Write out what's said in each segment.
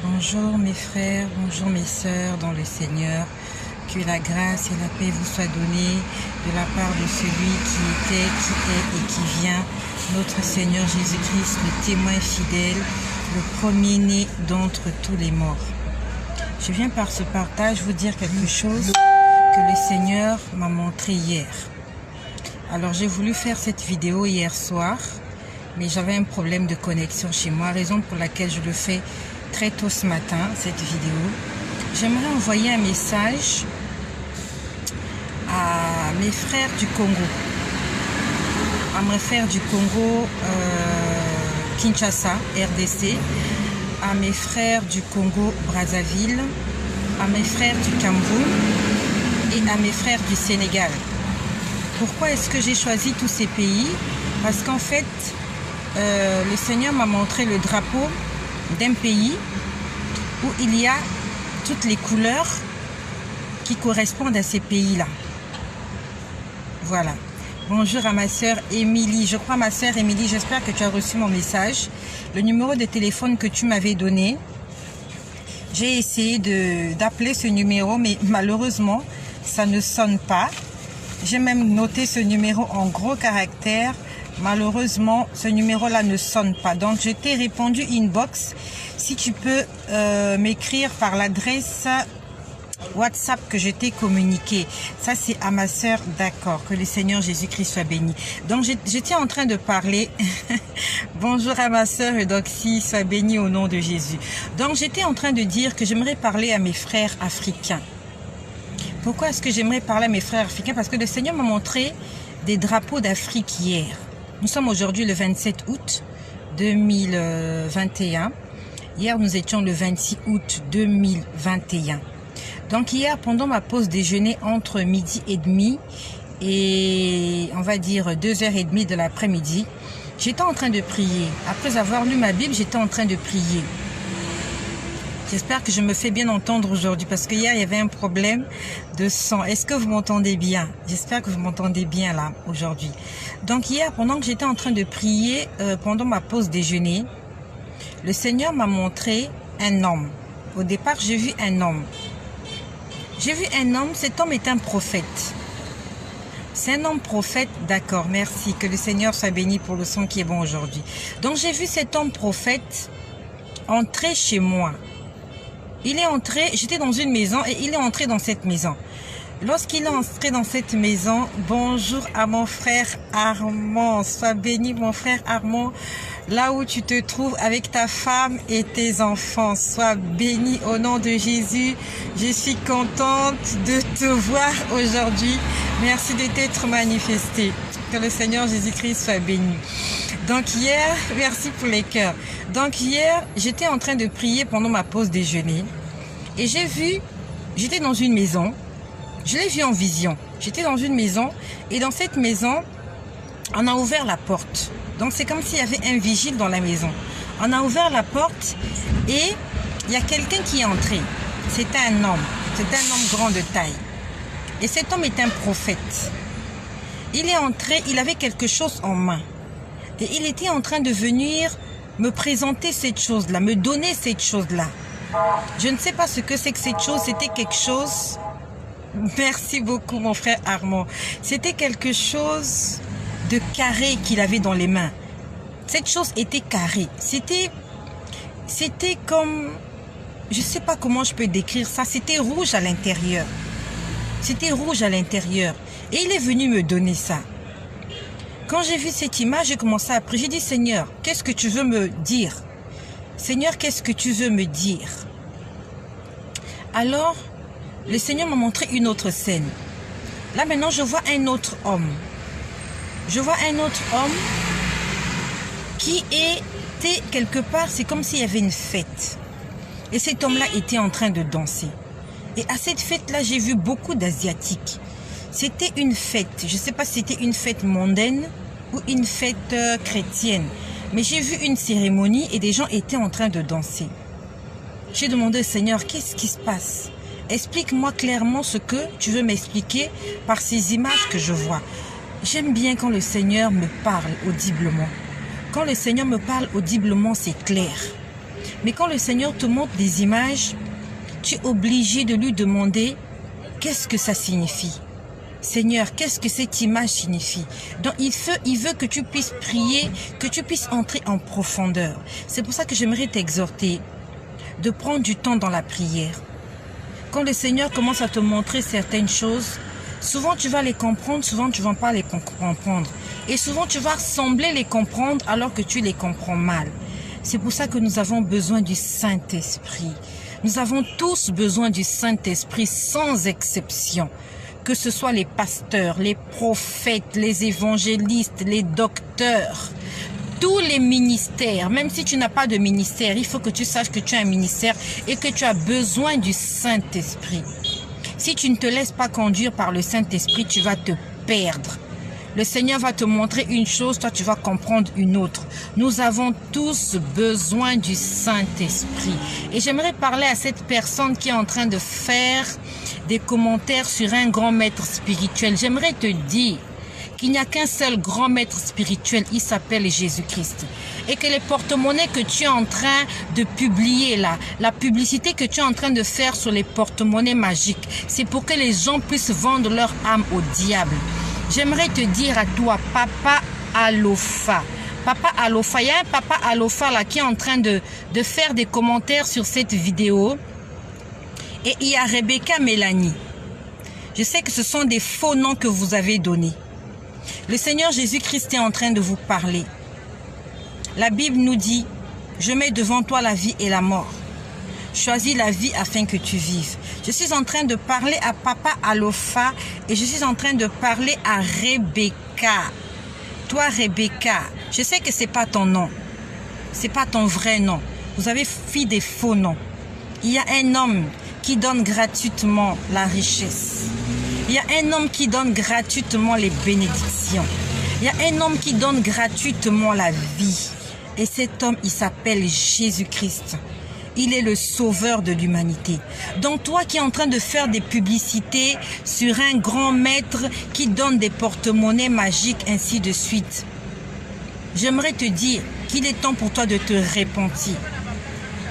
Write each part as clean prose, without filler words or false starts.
Bonjour mes frères, bonjour mes sœurs dans le Seigneur. Que la grâce et la paix vous soient données de la part de celui qui était, qui est et qui vient, notre Seigneur Jésus-Christ, le témoin fidèle, le premier-né d'entre tous les morts. Je viens par ce partage vous dire quelque chose que le Seigneur m'a montré hier. Alors j'ai voulu faire cette vidéo hier soir, mais j'avais un problème de connexion chez moi, raison pour laquelle je le fais très tôt ce matin, cette vidéo. J'aimerais envoyer un message à mes frères du Congo, Kinshasa, RDC, à mes frères du Congo, Brazzaville, à mes frères du Cameroun et à mes frères du Sénégal. Pourquoi est-ce que j'ai choisi tous ces pays? Parce qu'en fait, le Seigneur m'a montré le drapeau d'un pays où il y a toutes les couleurs qui correspondent à ces pays-là. Voilà. Bonjour à ma sœur Émilie. Je crois ma sœur Émilie, j'espère que tu as reçu mon message. Le numéro de téléphone que tu m'avais donné, j'ai essayé d'appeler ce numéro, mais malheureusement, ça ne sonne pas. J'ai même noté ce numéro en gros caractères. Malheureusement, ce numéro-là ne sonne pas. Donc, je t'ai répondu inbox. Si tu peux m'écrire par l'adresse WhatsApp que je t'ai communiqué. Ça, c'est à ma sœur. D'accord. Que le Seigneur Jésus-Christ soit béni. Donc, j'étais en train de parler. Bonjour à ma sœur Eudoxie. Sois bénie au nom de Jésus. Donc, j'étais en train de dire que j'aimerais parler à mes frères africains. Pourquoi est-ce que j'aimerais parler à mes frères africains? Parce que le Seigneur m'a montré des drapeaux d'Afrique hier. Nous sommes aujourd'hui le 27 août 2021. Hier, nous étions le 26 août 2021. Donc hier, pendant ma pause déjeuner entre midi et demi et on va dire 2h30 de l'après-midi, j'étais en train de prier. Après avoir lu ma Bible, j'étais en train de prier. J'espère que je me fais bien entendre aujourd'hui parce que hier, il y avait un problème de son. Est-ce que vous m'entendez bien? J'espère que vous m'entendez bien là aujourd'hui. Donc hier, pendant que j'étais en train de prier, pendant ma pause déjeuner, le Seigneur m'a montré un homme. Au départ, j'ai vu un homme. J'ai vu un homme, cet homme est un prophète. C'est un homme prophète, d'accord, merci. Que le Seigneur soit béni pour le son qui est bon aujourd'hui. Donc j'ai vu cet homme prophète entrer chez moi. Il est entré, j'étais dans une maison et il est entré dans cette maison. Lorsqu'il est entré dans cette maison, bonjour à mon frère Armand. Sois béni mon frère Armand, là où tu te trouves avec ta femme et tes enfants. Sois béni au nom de Jésus. Je suis contente de te voir aujourd'hui. Merci de t'être manifesté. Que le Seigneur Jésus-Christ soit béni. Donc hier, merci pour les cœurs. Donc hier, j'étais en train de prier pendant ma pause déjeuner. Et j'ai vu, j'étais dans une maison. Je l'ai vu en vision. J'étais dans une maison. Et dans cette maison, on a ouvert la porte. Donc c'est comme s'il y avait un vigile dans la maison. On a ouvert la porte et il y a quelqu'un qui est entré. C'était un homme. C'était un homme grand de taille. Et cet homme est un prophète. Il est entré, il avait quelque chose en main. Et il était en train de venir me présenter cette chose-là, me donner cette chose-là. Je ne sais pas ce que c'est que cette chose, c'était quelque chose... Merci beaucoup mon frère Armand. C'était quelque chose de carré qu'il avait dans les mains. Cette chose était carrée. C'était comme... Je ne sais pas comment je peux décrire ça. C'était rouge à l'intérieur. C'était rouge à l'intérieur. Et il est venu me donner ça. Quand j'ai vu cette image, j'ai commencé à prier. J'ai dit, Seigneur, qu'est-ce que tu veux me dire? Seigneur, qu'est-ce que tu veux me dire? Alors, le Seigneur m'a montré une autre scène. Là, maintenant, je vois un autre homme. Je vois un autre homme qui était quelque part, c'est comme s'il y avait une fête. Et cet homme-là était en train de danser. Et à cette fête-là, j'ai vu beaucoup d'Asiatiques. C'était une fête. Je ne sais pas si c'était une fête mondaine ou une fête chrétienne. Mais j'ai vu une cérémonie et des gens étaient en train de danser. J'ai demandé au Seigneur, qu'est-ce qui se passe? Explique-moi clairement ce que tu veux m'expliquer par ces images que je vois. J'aime bien quand le Seigneur me parle audiblement. Quand le Seigneur me parle audiblement, c'est clair. Mais quand le Seigneur te montre des images, tu es obligé de lui demander qu'est-ce que ça signifie. Seigneur, qu'est-ce que cette image signifie? Donc il veut que tu puisses prier, que tu puisses entrer en profondeur. C'est pour ça que j'aimerais t'exhorter de prendre du temps dans la prière. Quand le Seigneur commence à te montrer certaines choses, souvent tu vas les comprendre, souvent tu ne vas pas les comprendre. Et souvent tu vas sembler les comprendre alors que tu les comprends mal. C'est pour ça que nous avons besoin du Saint-Esprit. Nous avons tous besoin du Saint-Esprit sans exception. Que ce soit les pasteurs, les prophètes, les évangélistes, les docteurs, tous les ministères, même si tu n'as pas de ministère, il faut que tu saches que tu as un ministère et que tu as besoin du Saint-Esprit. Si tu ne te laisses pas conduire par le Saint-Esprit, tu vas te perdre. Le Seigneur va te montrer une chose, toi tu vas comprendre une autre. Nous avons tous besoin du Saint-Esprit. Et j'aimerais parler à cette personne qui est en train de faire des commentaires sur un grand maître spirituel. J'aimerais te dire qu'il n'y a qu'un seul grand maître spirituel, il s'appelle Jésus-Christ. Et que les porte-monnaies que tu es en train de publier là, la publicité que tu es en train de faire sur les porte-monnaies magiques, c'est pour que les gens puissent vendre leur âme au diable. J'aimerais te dire à toi, Papa Alofa. Papa Alofa, il y a un Papa Alofa là qui est en train de faire des commentaires sur cette vidéo. Et il y a Rebecca Mélanie. Je sais que ce sont des faux noms que vous avez donnés. Le Seigneur Jésus-Christ est en train de vous parler. La Bible nous dit, je mets devant toi la vie et la mort. Choisis la vie afin que tu vives. Je suis en train de parler à Papa Alofa et je suis en train de parler à Rebecca. Toi Rebecca, je sais que ce n'est pas ton nom. Ce n'est pas ton vrai nom. Vous avez fait des faux noms. Il y a un homme qui donne gratuitement la richesse. Il y a un homme qui donne gratuitement les bénédictions. Il y a un homme qui donne gratuitement la vie. Et cet homme, il s'appelle Jésus-Christ. Il est le sauveur de l'humanité. Donc toi qui es en train de faire des publicités sur un grand maître qui donne des porte-monnaies magiques, ainsi de suite, j'aimerais te dire qu'il est temps pour toi de te repentir.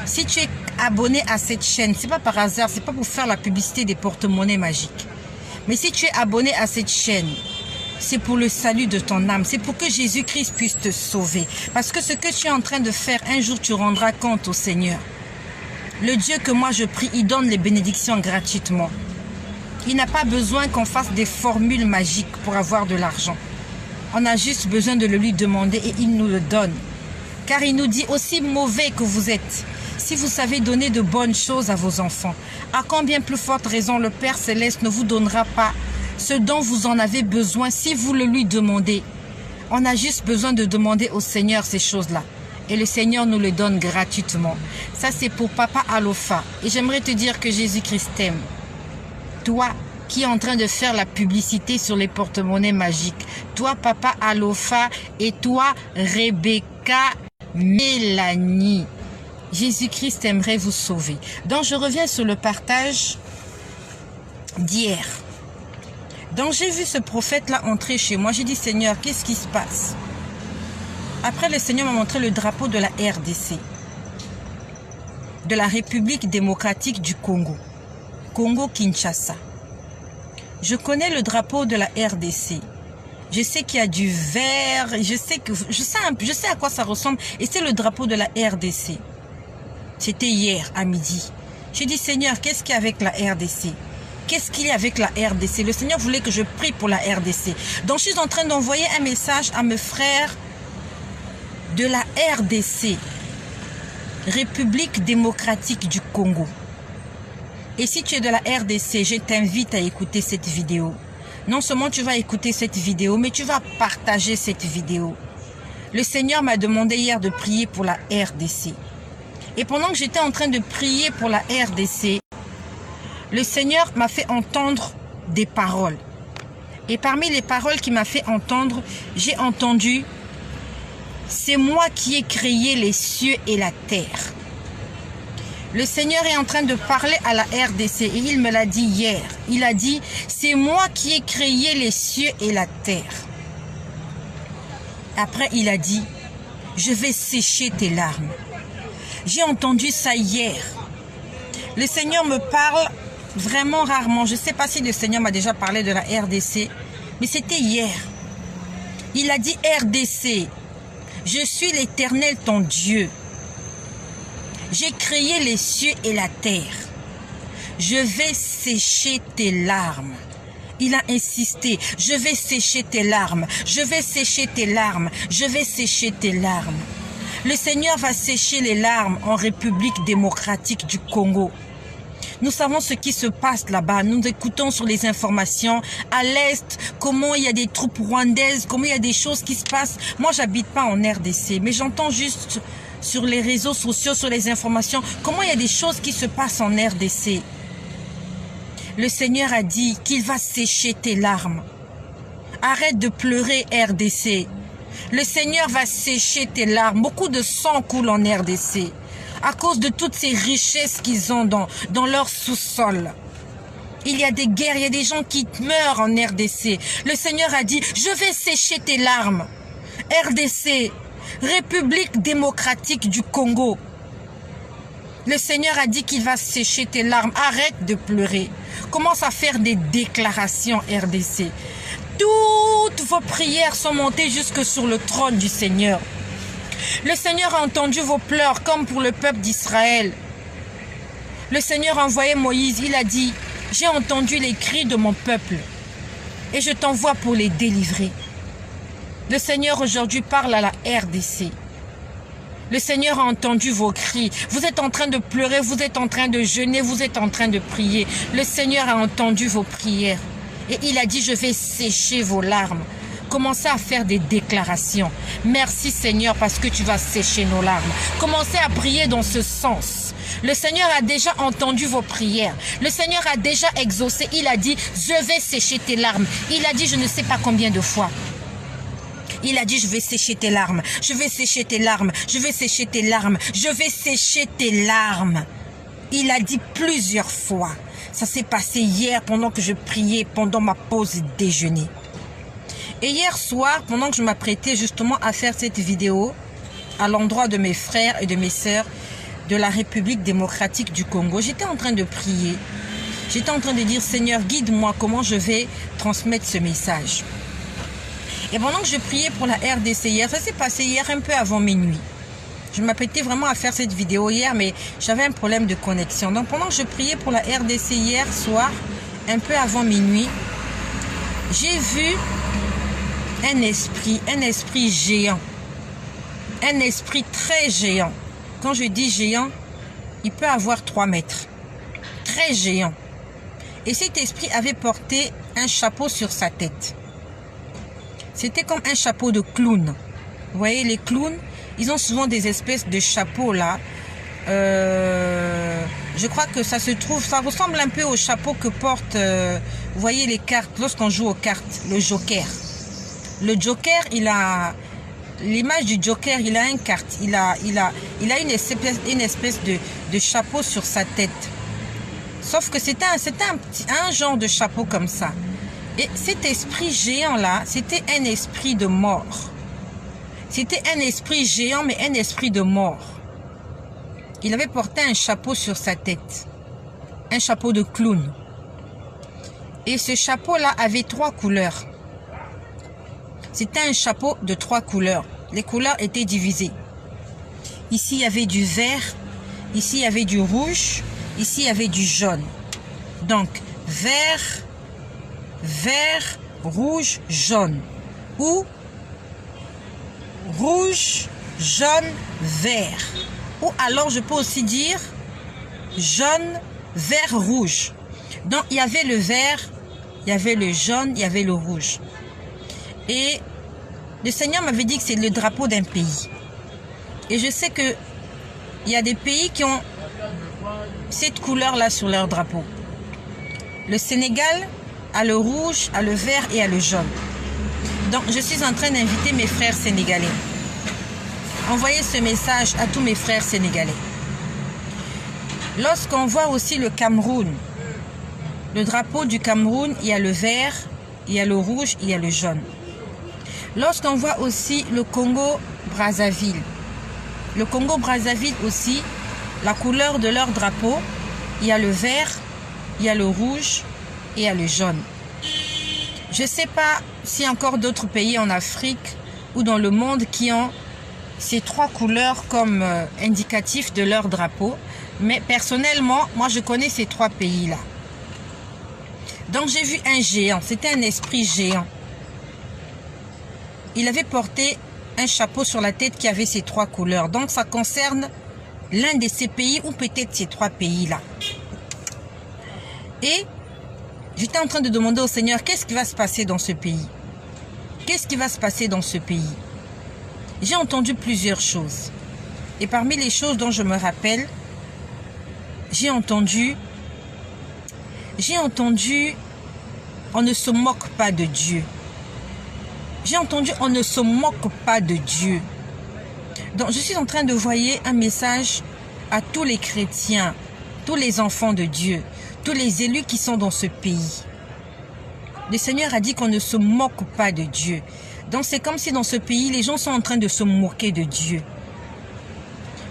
Si tu es abonné à cette chaîne, c'est pas par hasard, c'est pas pour faire la publicité des porte-monnaies magiques. Mais si tu es abonné à cette chaîne, c'est pour le salut de ton âme. C'est pour que Jésus-Christ puisse te sauver. Parce que ce que tu es en train de faire, un jour tu rendras compte au Seigneur. Le Dieu que moi je prie, il donne les bénédictions gratuitement. Il n'a pas besoin qu'on fasse des formules magiques pour avoir de l'argent. On a juste besoin de le lui demander et il nous le donne. Car il nous dit, aussi mauvais que vous êtes, si vous savez donner de bonnes choses à vos enfants, à combien plus forte raison le Père Céleste ne vous donnera pas ce dont vous en avez besoin si vous le lui demandez. On a juste besoin de demander au Seigneur ces choses-là. Et le Seigneur nous le donne gratuitement. Ça, c'est pour Papa Alofa. Et j'aimerais te dire que Jésus-Christ t'aime. Toi qui es en train de faire la publicité sur les porte-monnaies magiques. Toi, Papa Alofa, et toi, Rebecca Mélanie. Jésus-Christ aimerait vous sauver. Donc, je reviens sur le partage d'hier. Donc, j'ai vu ce prophète-là entrer chez moi. J'ai dit, Seigneur, qu'est-ce qui se passe? Après, le Seigneur m'a montré le drapeau de la RDC, de la République démocratique du Congo, Congo-Kinshasa. Je connais le drapeau de la RDC. Je sais qu'il y a du vert, je sais à quoi ça ressemble. Et c'est le drapeau de la RDC. C'était hier à midi. J'ai dit, Seigneur, qu'est-ce qu'il y a avec la RDC? Qu'est-ce qu'il y a avec la RDC? Le Seigneur voulait que je prie pour la RDC. Donc, je suis en train d'envoyer un message à mes frères de la RDC, République démocratique du Congo. Et si tu es de la RDC, je t'invite à écouter cette vidéo. Non seulement tu vas écouter cette vidéo, mais tu vas partager cette vidéo. Le Seigneur m'a demandé hier de prier pour la RDC. Et pendant que j'étais en train de prier pour la RDC, le Seigneur m'a fait entendre des paroles. Et parmi les paroles qu'il m'a fait entendre, j'ai entendu: c'est moi qui ai créé les cieux et la terre. Le Seigneur est en train de parler à la RDC et il me l'a dit hier. Il a dit, c'est moi qui ai créé les cieux et la terre. Après, il a dit, je vais sécher tes larmes. J'ai entendu ça hier. Le Seigneur me parle vraiment rarement. Je ne sais pas si le Seigneur m'a déjà parlé de la RDC, mais c'était hier. Il a dit RDC, je suis l'Éternel ton Dieu. J'ai créé les cieux et la terre. Je vais sécher tes larmes. Il a insisté, je vais sécher tes larmes, je vais sécher tes larmes, je vais sécher tes larmes. Le Seigneur va sécher les larmes en République démocratique du Congo. Nous savons ce qui se passe là-bas. Nous écoutons sur les informations à l'Est, comment il y a des troupes rwandaises, comment il y a des choses qui se passent. Moi, j'habite pas en RDC, mais j'entends juste sur les réseaux sociaux, sur les informations, comment il y a des choses qui se passent en RDC. Le Seigneur a dit qu'il va sécher tes larmes. Arrête de pleurer, RDC. Le Seigneur va sécher tes larmes. Beaucoup de sang coule en RDC à cause de toutes ces richesses qu'ils ont dans leur sous-sol. Il y a des guerres, il y a des gens qui meurent en RDC. Le Seigneur a dit, je vais sécher tes larmes. RDC, République démocratique du Congo. Le Seigneur a dit qu'il va sécher tes larmes. Arrête de pleurer. Commence à faire des déclarations, RDC. Toutes vos prières sont montées jusque sur le trône du Seigneur. Le Seigneur a entendu vos pleurs comme pour le peuple d'Israël. Le Seigneur a envoyé Moïse. Il a dit, j'ai entendu les cris de mon peuple et je t'envoie pour les délivrer. Le Seigneur aujourd'hui parle à la RDC. Le Seigneur a entendu vos cris. Vous êtes en train de pleurer, vous êtes en train de jeûner, vous êtes en train de prier. Le Seigneur a entendu vos prières. Et il a dit, je vais sécher vos larmes. Commencez à faire des déclarations. Merci Seigneur parce que tu vas sécher nos larmes. Commencez à prier dans ce sens. Le Seigneur a déjà entendu vos prières. Le Seigneur a déjà exaucé. Il a dit, je vais sécher tes larmes. Il a dit, je ne sais pas combien de fois. Il a dit, je vais sécher tes larmes. Je vais sécher tes larmes. Je vais sécher tes larmes. Je vais sécher tes larmes. Il a dit plusieurs fois. Ça s'est passé hier pendant que je priais, pendant ma pause déjeuner. Et hier soir, pendant que je m'apprêtais justement à faire cette vidéo à l'endroit de mes frères et de mes sœurs de la République démocratique du Congo, j'étais en train de prier. J'étais en train de dire, Seigneur, guide-moi comment je vais transmettre ce message. Et pendant que je priais pour la RDC hier, ça s'est passé hier un peu avant minuit. Je m'apprêtais vraiment à faire cette vidéo hier, mais j'avais un problème de connexion. Donc pendant que je priais pour la RDC hier soir, un peu avant minuit, j'ai vu un esprit géant. Un esprit très géant. Quand je dis géant, il peut avoir 3 mètres. Très géant. Et cet esprit avait porté un chapeau sur sa tête. C'était comme un chapeau de clown. Vous voyez, les clowns, ils ont souvent des espèces de chapeaux là. Je crois que ça se trouve, ça ressemble un peu au chapeau que portent, vous voyez les cartes, lorsqu'on joue aux cartes, le joker. Le joker, il a, l'image du joker, il a une carte, il a une espèce de chapeau sur sa tête. Sauf que c'était un genre de chapeau comme ça. Et cet esprit géant-là, c'était un esprit de mort. C'était un esprit géant, mais un esprit de mort. Il avait porté un chapeau sur sa tête. Un chapeau de clown. Et ce chapeau-là avait 3 couleurs. C'était un chapeau de 3 couleurs. Les couleurs étaient divisées. Ici, il y avait du vert. Ici, il y avait du rouge. Ici, il y avait du jaune. Donc, vert, rouge, jaune. Ou rouge, jaune, vert. Ou alors, je peux aussi dire jaune, vert, rouge. Donc, il y avait le vert, il y avait le jaune, il y avait le rouge. Et le Seigneur m'avait dit que c'est le drapeau d'un pays. Et je sais que il y a des pays qui ont cette couleur-là sur leur drapeau. Le Sénégal a le rouge, a le vert et a le jaune. Donc, je suis en train d'inviter mes frères sénégalais. Envoyez ce message à tous mes frères sénégalais. Lorsqu'on voit aussi le Cameroun, le drapeau du Cameroun, il y a le vert, il y a le rouge, il y a le jaune. Lorsqu'on voit aussi le Congo-Brazzaville, Le Congo-Brazzaville aussi, la couleur de leur drapeau, il y a le vert, il y a le rouge et il y a le jaune. Je ne sais pas s'il y a encore d'autres pays en Afrique ou dans le monde qui ont ces trois couleurs comme indicatif de leur drapeau. Mais personnellement, moi je connais ces trois pays-là. Donc j'ai vu un géant, c'était un esprit géant. Il avait porté un chapeau sur la tête qui avait ces trois couleurs. Donc ça concerne l'un de ces pays ou peut-être ces trois pays-là. Et j'étais en train de demander au Seigneur, qu'est-ce qui va se passer dans ce pays? Qu'est-ce qui va se passer dans ce pays? J'ai entendu plusieurs choses. Et parmi les choses dont je me rappelle, j'ai entendu, on ne se moque pas de Dieu. J'ai entendu, on ne se moque pas de Dieu. Donc, je suis en train de envoyer un message à tous les chrétiens, tous les enfants de Dieu, tous les élus qui sont dans ce pays. Le Seigneur a dit qu'on ne se moque pas de Dieu. Donc, c'est comme si dans ce pays, les gens sont en train de se moquer de Dieu.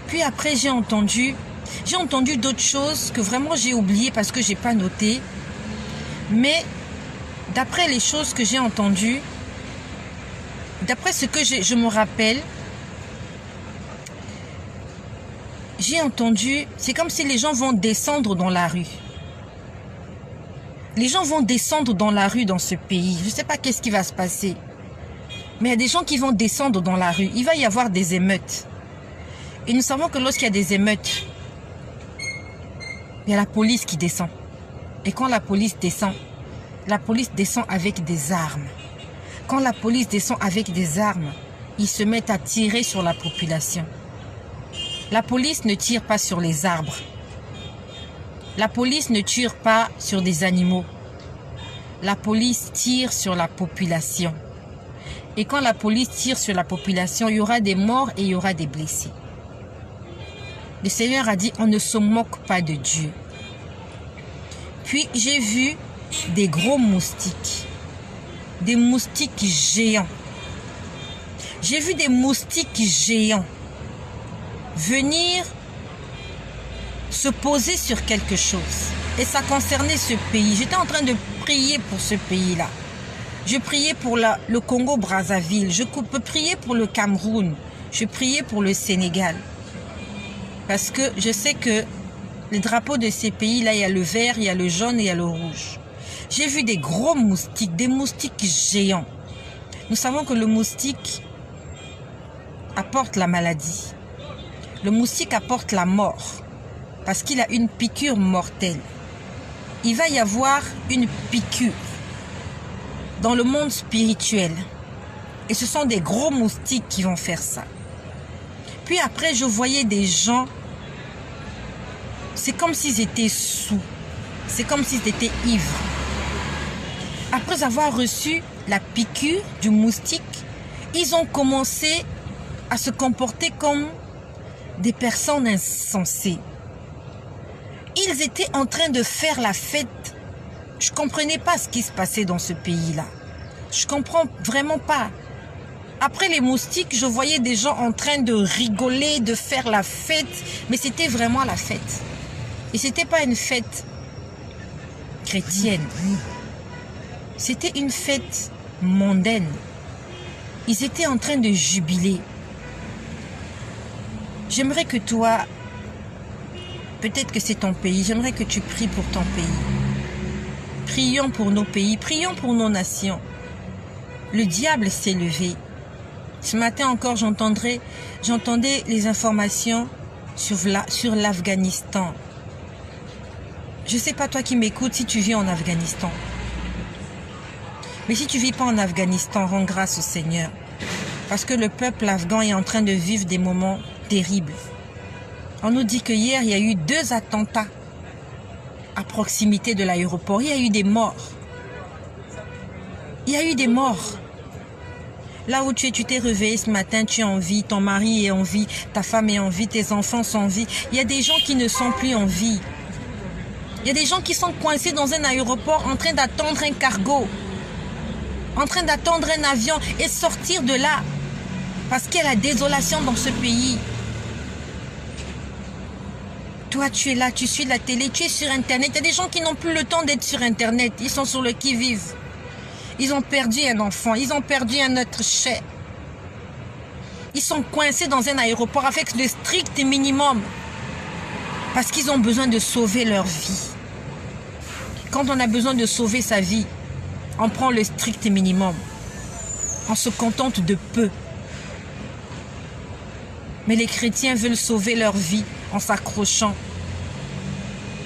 Puis après, j'ai entendu d'autres choses que vraiment j'ai oubliées parce que je n'ai pas noté. Mais d'après les choses que j'ai entendues, d'après ce que je me rappelle, j'ai entendu, c'est comme si les gens vont descendre dans la rue. Les gens vont descendre dans la rue dans ce pays. Je ne sais pas qu'est-ce qui va se passer. Mais il y a des gens qui vont descendre dans la rue. Il va y avoir des émeutes. Et nous savons que lorsqu'il y a des émeutes, il y a la police qui descend. Et quand la police descend avec des armes. Quand la police descend avec des armes, ils se mettent à tirer sur la population. La police ne tire pas sur les arbres. La police ne tire pas sur des animaux. La police tire sur la population. Et quand la police tire sur la population, il y aura des morts et il y aura des blessés. Le Seigneur a dit, on ne se moque pas de Dieu. Puis j'ai vu des gros moustiques. Des moustiques géants. J'ai vu des moustiques géants venir se poser sur quelque chose. Et ça concernait ce pays. J'étais en train de prier pour ce pays-là. Je priais pour le Congo-Brazzaville. Je peux prier pour le Cameroun. Je priais pour le Sénégal. Parce que je sais que les drapeaux de ces pays-là, il y a le vert, il y a le jaune et il y a le rouge. J'ai vu des gros moustiques, des moustiques géants. Nous savons que le moustique apporte la maladie. Le moustique apporte la mort parce qu'il a une piqûre mortelle. Il va y avoir une piqûre dans le monde spirituel. Et ce sont des gros moustiques qui vont faire ça. Puis après, je voyais des gens, c'est comme s'ils étaient saouls. C'est comme s'ils étaient ivres. Après avoir reçu la piqûre du moustique, ils ont commencé à se comporter comme des personnes insensées. Ils étaient en train de faire la fête. Je ne comprenais pas ce qui se passait dans ce pays-là. Je ne comprends vraiment pas. Après les moustiques, je voyais des gens en train de rigoler, de faire la fête. Mais c'était vraiment la fête. Et ce n'était pas une fête chrétienne. C'était une fête mondaine. Ils étaient en train de jubiler. J'aimerais que toi, peut-être que c'est ton pays, j'aimerais que tu pries pour ton pays. Prions pour nos pays, prions pour nos nations. Le diable s'est levé. Ce matin encore, j'entendais les informations sur l'Afghanistan. Je ne sais pas toi qui m'écoutes si tu vis en Afghanistan. Mais si tu ne vis pas en Afghanistan, rends grâce au Seigneur. Parce que le peuple afghan est en train de vivre des moments terribles. On nous dit que hier, il y a eu 2 attentats à proximité de l'aéroport. Il y a eu des morts. Il y a eu des morts. Là où tu t'es réveillé ce matin, tu es en vie, ton mari est en vie, ta femme est en vie, tes enfants sont en vie. Il y a des gens qui ne sont plus en vie. Il y a des gens qui sont coincés dans un aéroport en train d'attendre un cargo, en train d'attendre un avion et sortir de là. Parce qu'il y a la désolation dans ce pays. Toi, tu es là, tu suis la télé, tu es sur Internet. Il y a des gens qui n'ont plus le temps d'être sur Internet. Ils sont sur le qui-vive. Ils ont perdu un enfant. Ils ont perdu un être cher. Ils sont coincés dans un aéroport avec le strict minimum. Parce qu'ils ont besoin de sauver leur vie. Quand on a besoin de sauver sa vie, on prend le strict minimum. On se contente de peu. Mais les chrétiens veulent sauver leur vie en s'accrochant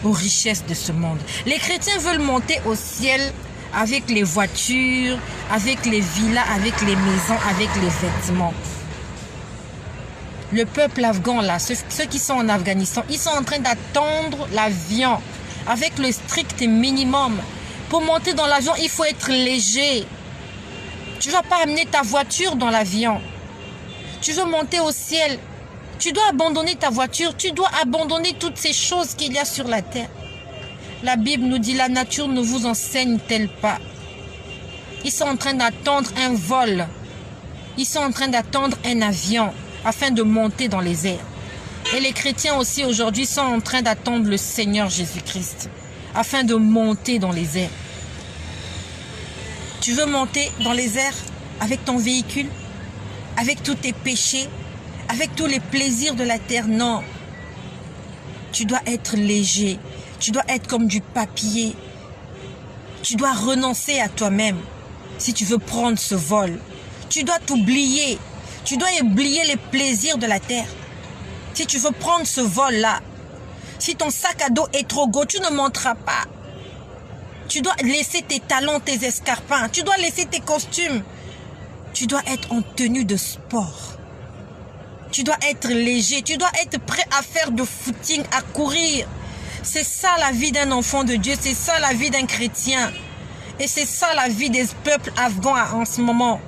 aux richesses de ce monde. Les chrétiens veulent monter au ciel avec les voitures, avec les villas, avec les maisons, avec les vêtements. Le peuple afghan, là, ceux qui sont en Afghanistan, ils sont en train d'attendre l'avion avec le strict minimum. Pour monter dans l'avion, il faut être léger. Tu ne vas pas amener ta voiture dans l'avion. Tu veux monter au ciel. Tu dois abandonner ta voiture. Tu dois abandonner toutes ces choses qu'il y a sur la terre. La Bible nous dit, la nature ne vous enseigne-t-elle pas? Ils sont en train d'attendre un vol. Ils sont en train d'attendre un avion afin de monter dans les airs. Et les chrétiens aussi aujourd'hui sont en train d'attendre le Seigneur Jésus-Christ afin de monter dans les airs. Tu veux monter dans les airs avec ton véhicule, avec tous tes péchés, avec tous les plaisirs de la terre? Non. Tu dois être léger. Tu dois être comme du papier. Tu dois renoncer à toi-même si tu veux prendre ce vol. Tu dois t'oublier. Tu dois oublier les plaisirs de la terre. Si tu veux prendre ce vol-là, si ton sac à dos est trop gros, tu ne monteras pas. Tu dois laisser tes talons, tes escarpins. Tu dois laisser tes costumes. Tu dois être en tenue de sport. Tu dois être léger. Tu dois être prêt à faire du footing, à courir. C'est ça la vie d'un enfant de Dieu. C'est ça la vie d'un chrétien. Et c'est ça la vie des peuples afghans en ce moment.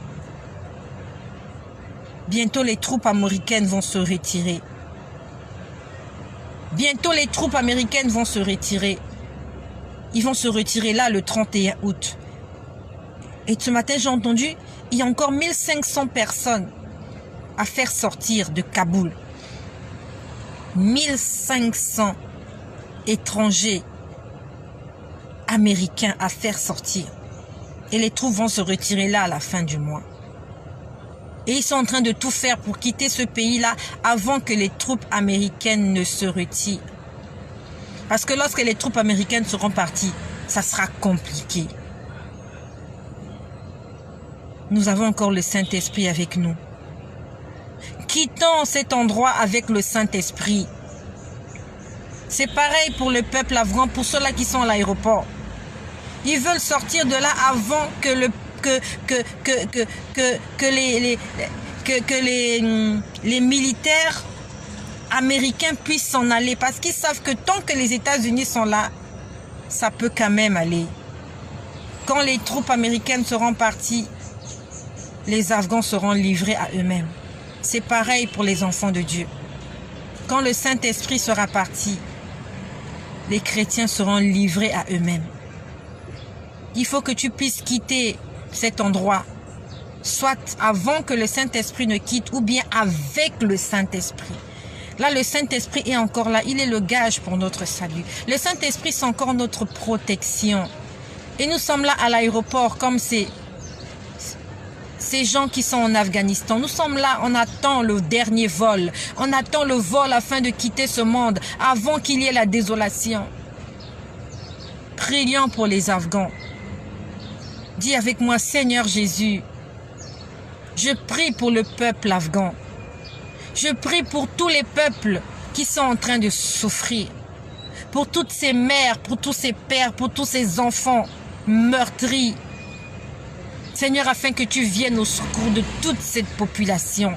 Bientôt les troupes américaines vont se retirer. Bientôt les troupes américaines vont se retirer. Ils vont se retirer là le 31 août. Et ce matin j'ai entendu, il y a encore 1500 personnes à faire sortir de Kaboul. 1500 étrangers américains à faire sortir. Et les troupes vont se retirer là à la fin du mois. Et ils sont en train de tout faire pour quitter ce pays-là avant que les troupes américaines ne se retirent. Parce que lorsque les troupes américaines seront parties, ça sera compliqué. Nous avons encore le Saint-Esprit avec nous. Quittons cet endroit avec le Saint-Esprit. C'est pareil pour le peuple afghan, pour ceux-là qui sont à l'aéroport. Ils veulent sortir de là avant que les militaires américains puissent s'en aller. Parce qu'ils savent que tant que les États-Unis sont là, ça peut quand même aller. Quand les troupes américaines seront parties, les Afghans seront livrés à eux-mêmes. C'est pareil pour les enfants de Dieu. Quand le Saint-Esprit sera parti, les chrétiens seront livrés à eux-mêmes. Il faut que tu puisses quitter cet endroit, soit avant que le Saint-Esprit ne quitte, ou bien avec le Saint-Esprit. Là, le Saint-Esprit est encore là. Il est le gage pour notre salut. Le Saint-Esprit, c'est encore notre protection. Et nous sommes là à l'aéroport comme ces gens qui sont en Afghanistan. Nous sommes là, on attend le dernier vol. On attend le vol afin de quitter ce monde avant qu'il y ait la désolation. Prions pour les Afghans. Dis avec moi, Seigneur Jésus, je prie pour le peuple afghan. Je prie pour tous les peuples qui sont en train de souffrir. Pour toutes ces mères, pour tous ces pères, pour tous ces enfants meurtris. Seigneur, afin que tu viennes au secours de toute cette population.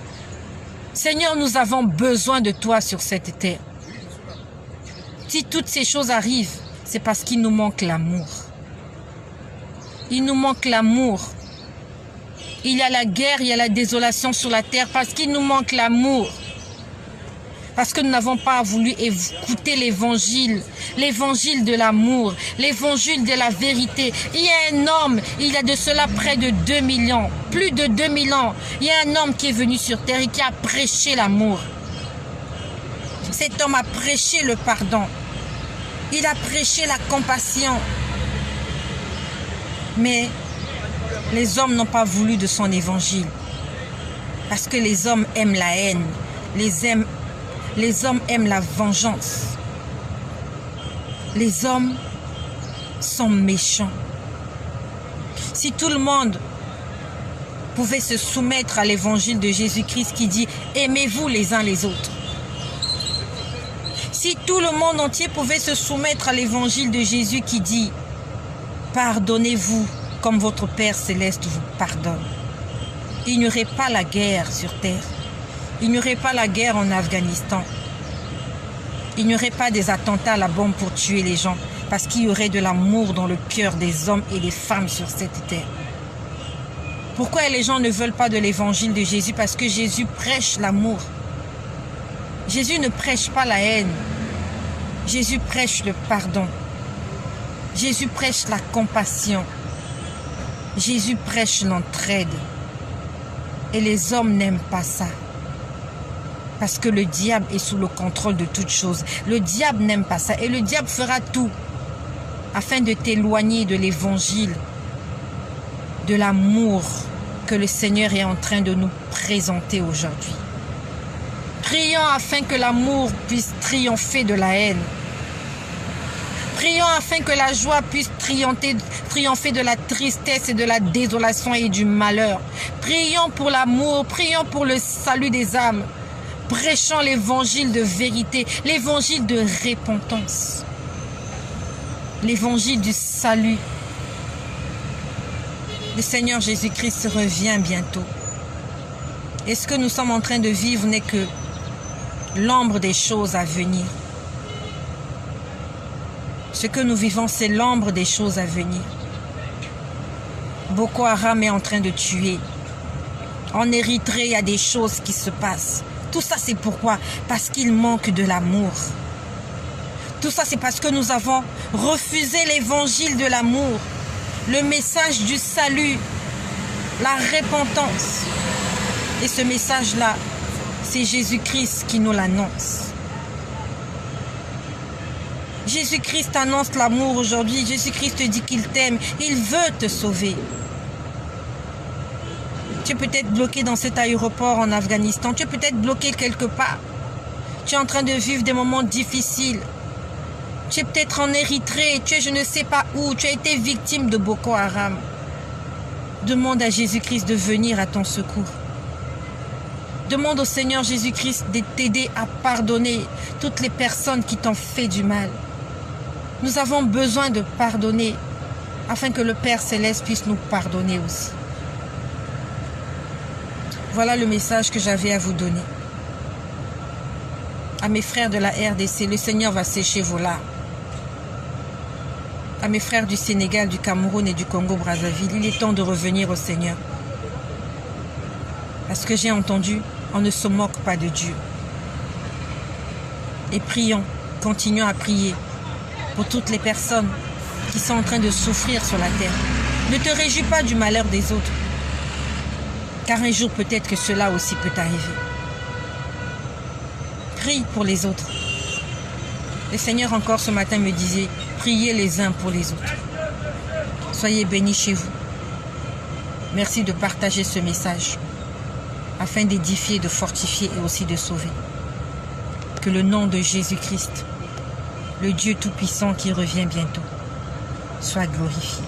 Seigneur, nous avons besoin de toi sur cette terre. Si toutes ces choses arrivent, c'est parce qu'il nous manque l'amour. Il nous manque l'amour. Il y a la guerre, il y a la désolation sur la terre parce qu'il nous manque l'amour. Parce que nous n'avons pas voulu écouter l'évangile, l'évangile de l'amour, l'évangile de la vérité. Il y a un homme, il y a de cela près de 2000 ans, plus de 2000 ans, il y a un homme qui est venu sur terre et qui a prêché l'amour. Cet homme a prêché le pardon. Il a prêché la compassion. Mais les hommes n'ont pas voulu de son évangile. Parce que les hommes aiment la haine. Les hommes aiment la vengeance. Les hommes sont méchants. Si tout le monde pouvait se soumettre à l'évangile de Jésus-Christ qui dit « Aimez-vous les uns les autres ». Si tout le monde entier pouvait se soumettre à l'évangile de Jésus qui dit « Pardonnez-vous comme votre Père Céleste vous pardonne », il n'y aurait pas la guerre sur terre. Il n'y aurait pas la guerre en Afghanistan. Il n'y aurait pas des attentats à la bombe pour tuer les gens, parce qu'il y aurait de l'amour dans le cœur des hommes et des femmes sur cette terre. Pourquoi les gens ne veulent pas de l'évangile de Jésus? Parce que Jésus prêche l'amour. Jésus ne prêche pas la haine. Jésus prêche le pardon. Jésus prêche la compassion. Jésus prêche l'entraide. Et les hommes n'aiment pas ça. Parce que le diable est sous le contrôle de toutes choses. Le diable n'aime pas ça. Et le diable fera tout afin de t'éloigner de l'évangile, de l'amour que le Seigneur est en train de nous présenter aujourd'hui. Prions afin que l'amour puisse triompher de la haine. Prions afin que la joie puisse triompher de la tristesse et de la désolation et du malheur. Prions pour l'amour, prions pour le salut des âmes. Prêchons l'évangile de vérité, l'évangile de repentance, l'évangile du salut. Le Seigneur Jésus-Christ revient bientôt. Et ce que nous sommes en train de vivre n'est que l'ombre des choses à venir. Ce que nous vivons, c'est l'ombre des choses à venir. Boko Haram est en train de tuer. En Érythrée, il y a des choses qui se passent. Tout ça, c'est pourquoi? Parce qu'il manque de l'amour. Tout ça, c'est parce que nous avons refusé l'évangile de l'amour, le message du salut, la repentance. Et ce message-là, c'est Jésus-Christ qui nous l'annonce. Jésus-Christ annonce l'amour aujourd'hui. Jésus-Christ te dit qu'il t'aime. Il veut te sauver. Tu es peut-être bloqué dans cet aéroport en Afghanistan. Tu es peut-être bloqué quelque part. Tu es en train de vivre des moments difficiles. Tu es peut-être en Érythrée. Tu es je ne sais pas où. Tu as été victime de Boko Haram. Demande à Jésus-Christ de venir à ton secours. Demande au Seigneur Jésus-Christ de t'aider à pardonner toutes les personnes qui t'ont fait du mal. Nous avons besoin de pardonner afin que le Père Céleste puisse nous pardonner aussi. Voilà le message que j'avais à vous donner. À mes frères de la RDC, le Seigneur va sécher vos larmes. À mes frères du Sénégal, du Cameroun et du Congo-Brazzaville, il est temps de revenir au Seigneur. Parce que j'ai entendu, on ne se moque pas de Dieu. Et prions, continuons à prier pour toutes les personnes qui sont en train de souffrir sur la terre. Ne te réjouis pas du malheur des autres. Car un jour peut-être que cela aussi peut arriver. Prie pour les autres. Le Seigneur encore ce matin me disait, priez les uns pour les autres. Soyez bénis chez vous. Merci de partager ce message afin d'édifier, de fortifier et aussi de sauver. Que le nom de Jésus-Christ, le Dieu Tout-Puissant qui revient bientôt, soit glorifié.